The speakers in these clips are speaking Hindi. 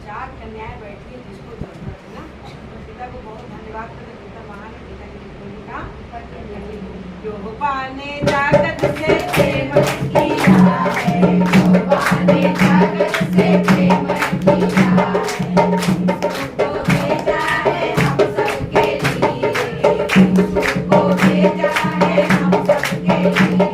4 कन्याएं बैठी है जिसको जरूरत है ना, तो पिता को बहुत धन्यवाद करते। पिता महान है, पिता की कोई काम जो पाने जागत से प्रेम किया है, जो पाने जागत से प्रेम किया है, उसको भेजा है हम सबके लिए, उसको भेजा है हम सबके लिए।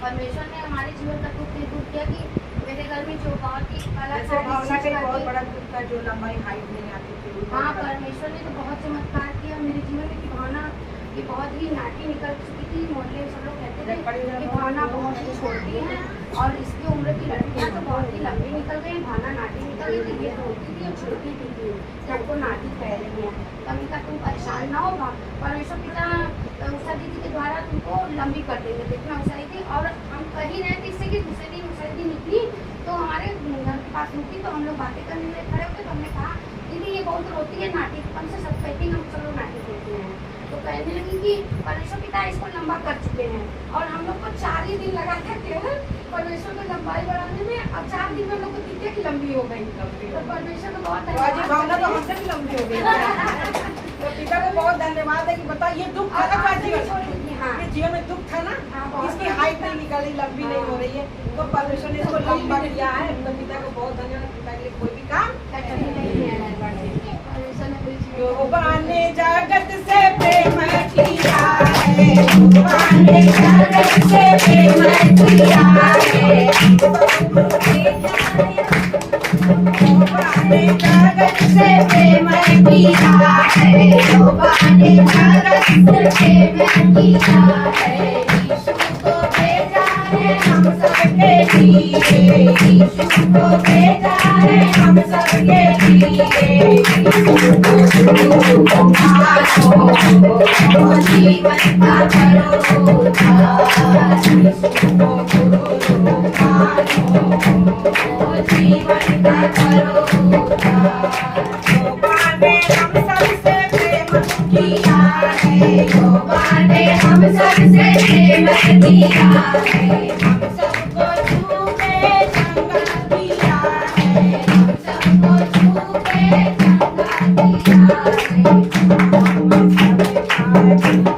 परमेश्वर ने हमारे जीवन का दुख किया कि मेरे घर में जो बहुत ही अलग बहुत बड़ा दुख था, जो लंबाई हाइट नहीं आती थी। हाँ, परमेश्वर ने तो बहुत चमत्कार किया मेरे जीवन में कि भावना की बहुत ही नाटी निकल चुकी थी। मोहल्ले में सब लोग कहते थे कि भावना बहुत ही छोटी है और इसकी उम्र की लड़कियाँ तो बहुत ही लंबी निकल गई, भावना नाटी निकल गई थी। ये होती थी और छोटी थी, सबको नाटी कह रही है। कभी का तुम परेशान ना होगा, परमेश्वर पिता उषा दीदी के द्वारा तुमको लंबी कर देंगे। देखना उषा दीदी और हम कहीं रहे थे इससे कि दूसरे दिन उषा दीदी निकली तो हमारे पास रुकी तो हम लोग बातें करने लगे, खड़े होते तो हमने कहा दीदी ये बहुत रोती है नाटी, कम से सब कहती हैं हम सब लोग नाटी करते हैं। तो कहने लगी कि परमेश्वर पिता इसको लंबा कर चुके हैं और हम लोग को 4 ही दिन लगा था केवल परमेश्वर को लंबाई बढ़ाने में, अब 4 दिन में हम लोग को दिखते की लंबी हो गई। तो परमेश्वर को बहुत तो आज भावना तो हमसे भी लंबी हो गई। तो पिता को बहुत धन्यवाद है कि बता ये दुख था ना जीवन, हाँ ये जीवन में दुख था ना, इसकी हाइट नहीं निकली, लंबी नहीं हो रही है, तो परमेश्वर ने इसको लंबा किया है। तो पिता को बहुत धन्यवाद, पिता के लिए कोई भी काम नहीं है। परमेश्वर ने कोई चीज़ यहोवा ने जगत से प्रेम किया है, यहोवा ने जगत से प्रेम किया है, यहोवा ने जगत से प्रेम किया है, यहोवा ने जगत से प्रेम किया है। यीशु को भेजा है हम सबके लिए, यीशु को भेजा है हम सबके लिए। जीवन का करो उद्धार, जीवन का करो उद्धार। यहोवा ने हम सबसे प्रेम किया है, यहोवा ने हम सबसे प्रेम किया है। हम सबको छू के चंगा किया है, हम सबको छू के चंगा किया है। जीवन